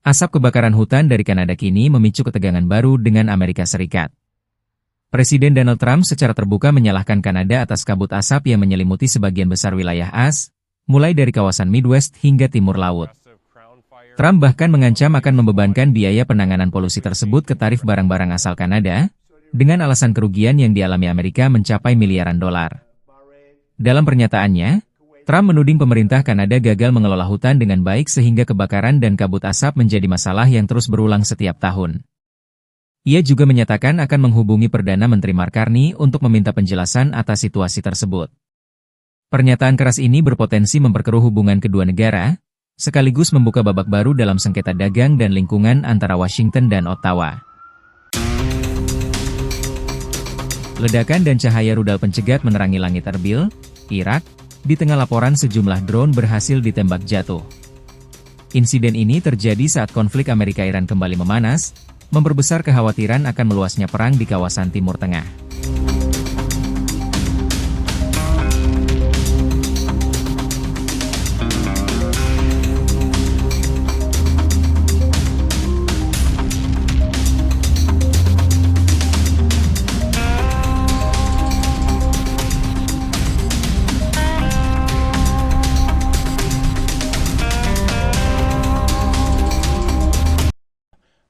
Asap kebakaran hutan dari Kanada kini memicu ketegangan baru dengan Amerika Serikat. Presiden Donald Trump secara terbuka menyalahkan Kanada atas kabut asap yang menyelimuti sebagian besar wilayah AS, mulai dari kawasan Midwest hingga Timur Laut. Trump bahkan mengancam akan membebankan biaya penanganan polusi tersebut ke tarif barang-barang asal Kanada, dengan alasan kerugian yang dialami Amerika mencapai miliaran dolar. Dalam pernyataannya, Trump menuding pemerintah Kanada gagal mengelola hutan dengan baik sehingga kebakaran dan kabut asap menjadi masalah yang terus berulang setiap tahun. Ia juga menyatakan akan menghubungi Perdana Menteri Mark Carney untuk meminta penjelasan atas situasi tersebut. Pernyataan keras ini berpotensi memperkeruh hubungan kedua negara, sekaligus membuka babak baru dalam sengketa dagang dan lingkungan antara Washington dan Ottawa. Ledakan dan cahaya rudal pencegat menerangi langit Erbil, Irak, di tengah laporan sejumlah drone berhasil ditembak jatuh. Insiden ini terjadi saat konflik Amerika-Iran kembali memanas, memperbesar kekhawatiran akan meluasnya perang di kawasan Timur Tengah.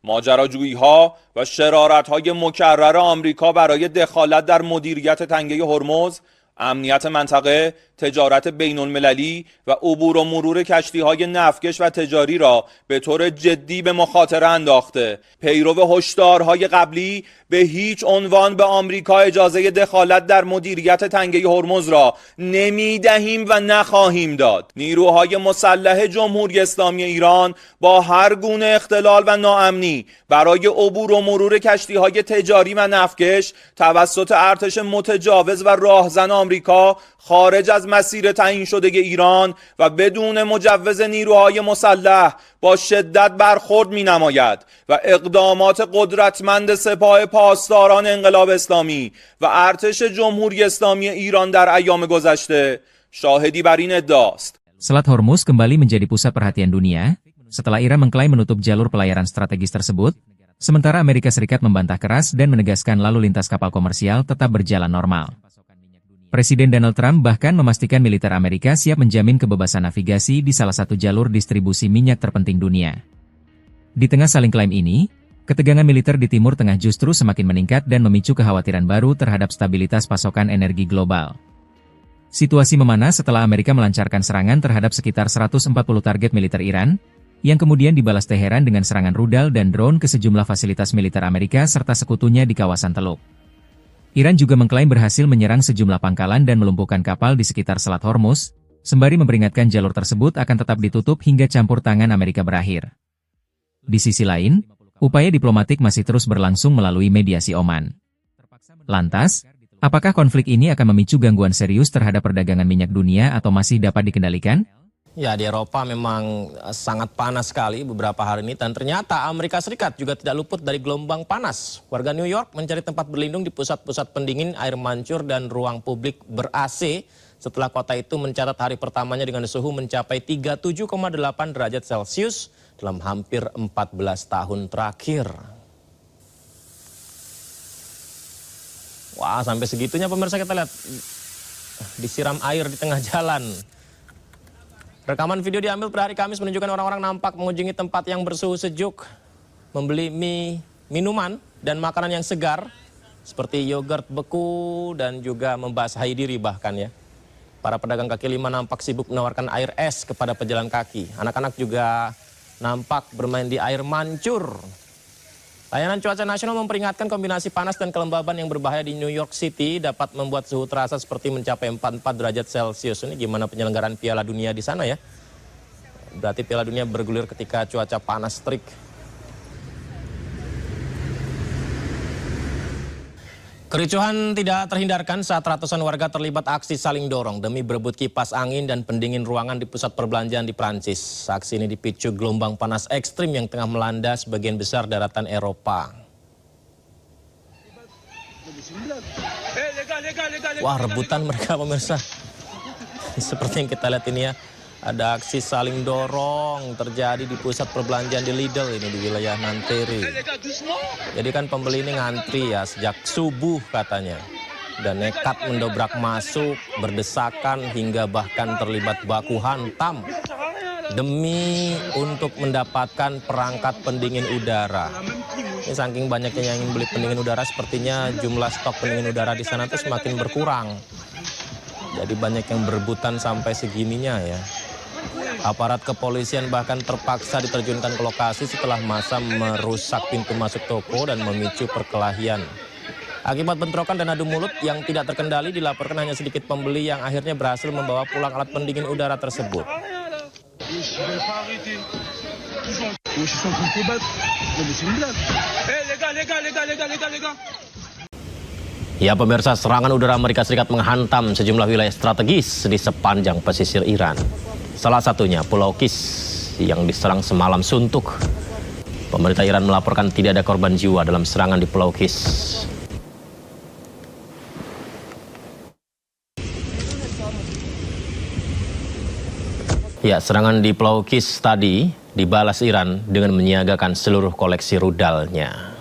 ماجراجویی‌ها و شرارت‌های مکرر آمریکا برای دخالت در مدیریت تنگه هرمز، امنیت منطقه، تجارت بین‌المللی و عبور و مرور کشتی‌های نفتکش و تجاری را به طور جدی به مخاطره انداخته. پیرو هشدارهای قبلی به هیچ عنوان به آمریکا اجازه دخالت در مدیریت تنگه هرمز را نمی‌دهیم و نخواهیم داد. نیروهای مسلح جمهوری اسلامی ایران با هر گونه اختلال و ناامنی برای عبور و مرور کشتی‌های تجاری و نفتکش توسط ارتش متجاوز و راهزن آمریکا خارج از مسیر تعیین شده ایران و بدون مجوز نیروهای مسلح با شدت برخورد می‌نماید و اقدامات قدرتمند سپاه پاسداران انقلاب اسلامی و ارتش جمهوری اسلامی ایران در ایام گذشته شاهدی بر این ادعاست. Selat Hormuz kembali menjadi pusat perhatian dunia, setelah Iran mengklaim menutup jalur pelayaran strategis tersebut, sementara Amerika Serikat membantah keras dan menegaskan lalu lintas kapal komersial tetap berjalan normal. Presiden Donald Trump bahkan memastikan militer Amerika siap menjamin kebebasan navigasi di salah satu jalur distribusi minyak terpenting dunia. Di tengah saling klaim ini, ketegangan militer di Timur Tengah justru semakin meningkat dan memicu kekhawatiran baru terhadap stabilitas pasokan energi global. Situasi memanas setelah Amerika melancarkan serangan terhadap sekitar 140 target militer Iran, yang kemudian dibalas Teheran dengan serangan rudal dan drone ke sejumlah fasilitas militer Amerika serta sekutunya di kawasan Teluk. Iran juga mengklaim berhasil menyerang sejumlah pangkalan dan melumpuhkan kapal di sekitar Selat Hormuz, sembari memperingatkan jalur tersebut akan tetap ditutup hingga campur tangan Amerika berakhir. Di sisi lain, upaya diplomatik masih terus berlangsung melalui mediasi Oman. Lantas, apakah konflik ini akan memicu gangguan serius terhadap perdagangan minyak dunia atau masih dapat dikendalikan? Ya, di Eropa memang sangat panas sekali beberapa hari ini dan ternyata Amerika Serikat juga tidak luput dari gelombang panas. Warga New York mencari tempat berlindung di pusat-pusat pendingin, air mancur dan ruang publik ber-AC setelah kota itu mencatat hari pertamanya dengan suhu mencapai 37,8 derajat Celcius dalam hampir 14 tahun terakhir. Wah, sampai segitunya pemirsa, kita lihat disiram air di tengah jalan. Rekaman video diambil pada hari Kamis menunjukkan orang-orang nampak mengunjungi tempat yang bersuhu sejuk, membeli minuman dan makanan yang segar, seperti yogurt beku dan juga membasahi diri bahkan ya. Para pedagang kaki lima nampak sibuk menawarkan air es kepada pejalan kaki. Anak-anak juga nampak bermain di air mancur. Layanan Cuaca Nasional memperingatkan kombinasi panas dan kelembaban yang berbahaya di New York City dapat membuat suhu terasa seperti mencapai 44 derajat Celcius. Ini gimana penyelenggaraan Piala Dunia di sana ya? Berarti Piala Dunia bergulir ketika cuaca panas terik. Kericuhan tidak terhindarkan saat ratusan warga terlibat aksi saling dorong demi berebut kipas angin dan pendingin ruangan di pusat perbelanjaan di Prancis. Aksi ini dipicu gelombang panas ekstrim yang tengah melanda sebagian besar daratan Eropa. Wah, rebutan mereka pemirsa. Seperti yang kita lihat ini ya. Ada aksi saling dorong terjadi di pusat perbelanjaan di Lidl ini di wilayah Nanteri. Jadi kan pembeli ini ngantri ya sejak subuh katanya. Dan nekat mendobrak masuk, berdesakan hingga bahkan terlibat baku hantam demi untuk mendapatkan perangkat pendingin udara. Ini saking banyaknya yang ingin beli pendingin udara, sepertinya jumlah stok pendingin udara di sana tuh semakin berkurang. Jadi banyak yang berebutan sampai segininya ya. Aparat kepolisian bahkan terpaksa diterjunkan ke lokasi setelah massa merusak pintu masuk toko dan memicu perkelahian. Akibat bentrokan dan adu mulut yang tidak terkendali, dilaporkan hanya sedikit pembeli yang akhirnya berhasil membawa pulang alat pendingin udara tersebut. Ya pemirsa, serangan udara Amerika Serikat menghantam sejumlah wilayah strategis di sepanjang pesisir Iran. Salah satunya Pulau Kis yang diserang semalam suntuk. Pemerintah Iran melaporkan tidak ada korban jiwa dalam serangan di Pulau Kis. Ya, serangan di Pulau Kis tadi dibalas Iran dengan menyiagakan seluruh koleksi rudalnya.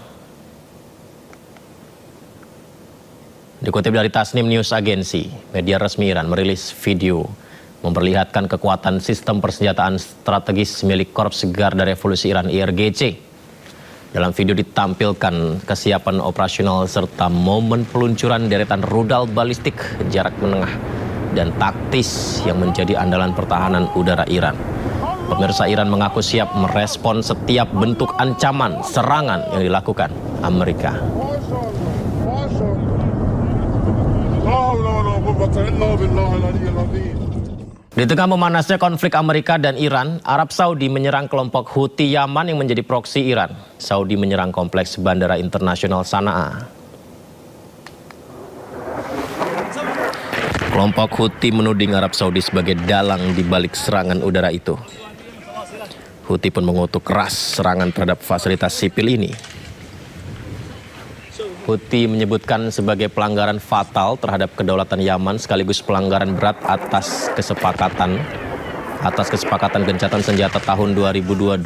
Dikutip dari Tasnim News Agency, media resmi Iran merilis video memperlihatkan kekuatan sistem persenjataan strategis milik Korps Garda Revolusi Iran IRGC. Dalam video ditampilkan kesiapan operasional serta momen peluncuran deretan rudal balistik jarak menengah dan taktis yang menjadi andalan pertahanan udara Iran. Pemirsa, Iran mengaku siap merespon setiap bentuk ancaman serangan yang dilakukan Amerika. Di tengah memanasnya konflik Amerika dan Iran, Arab Saudi menyerang kelompok Houthi Yaman yang menjadi proksi Iran. Saudi menyerang kompleks Bandara Internasional Sana'a. Kelompok Houthi menuding Arab Saudi sebagai dalang di balik serangan udara itu. Houthi pun mengutuk keras serangan terhadap fasilitas sipil ini. Houthi menyebutkan sebagai pelanggaran fatal terhadap kedaulatan Yaman sekaligus pelanggaran berat atas kesepakatan gencatan senjata tahun 2022.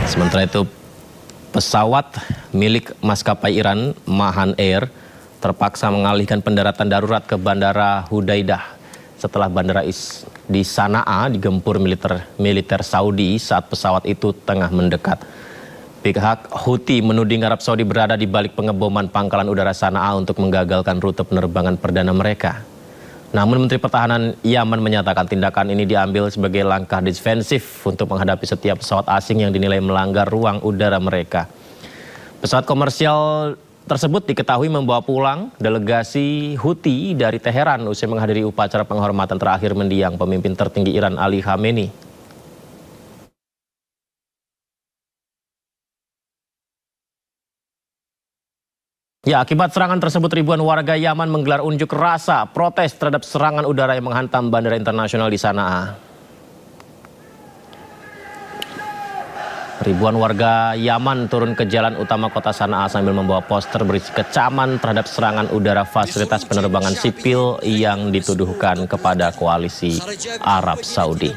Sementara itu, pesawat milik maskapai Iran Mahan Air terpaksa mengalihkan pendaratan darurat ke Bandara Hudaidah setelah bandara di Sana'a digempur militer Saudi saat pesawat itu tengah mendekat. Pihak Houthi menuding Arab Saudi berada di balik pengeboman pangkalan udara Sana'a untuk menggagalkan rute penerbangan perdana mereka. Namun Menteri Pertahanan Yaman menyatakan tindakan ini diambil sebagai langkah defensif untuk menghadapi setiap pesawat asing yang dinilai melanggar ruang udara mereka. Pesawat komersial tersebut diketahui membawa pulang delegasi Houthi dari Teheran usai menghadiri upacara penghormatan terakhir mendiang pemimpin tertinggi Iran Ali Khamenei. Ya, akibat serangan tersebut ribuan warga Yaman menggelar unjuk rasa protes terhadap serangan udara yang menghantam Bandara Internasional di Sana'a. Ribuan warga Yaman turun ke jalan utama kota Sana'a sambil membawa poster berisi kecaman terhadap serangan udara fasilitas penerbangan sipil yang dituduhkan kepada koalisi Arab Saudi.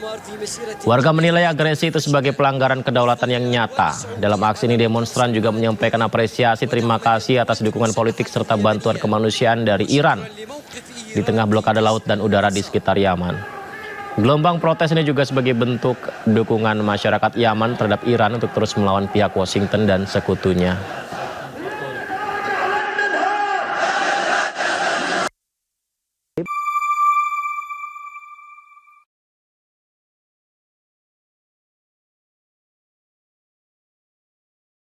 Warga menilai agresi itu sebagai pelanggaran kedaulatan yang nyata. Dalam aksi ini demonstran juga menyampaikan apresiasi terima kasih atas dukungan politik serta bantuan kemanusiaan dari Iran di tengah blokade laut dan udara di sekitar Yaman. Gelombang protes ini juga sebagai bentuk dukungan masyarakat Yaman terhadap Iran untuk terus melawan pihak Washington dan sekutunya.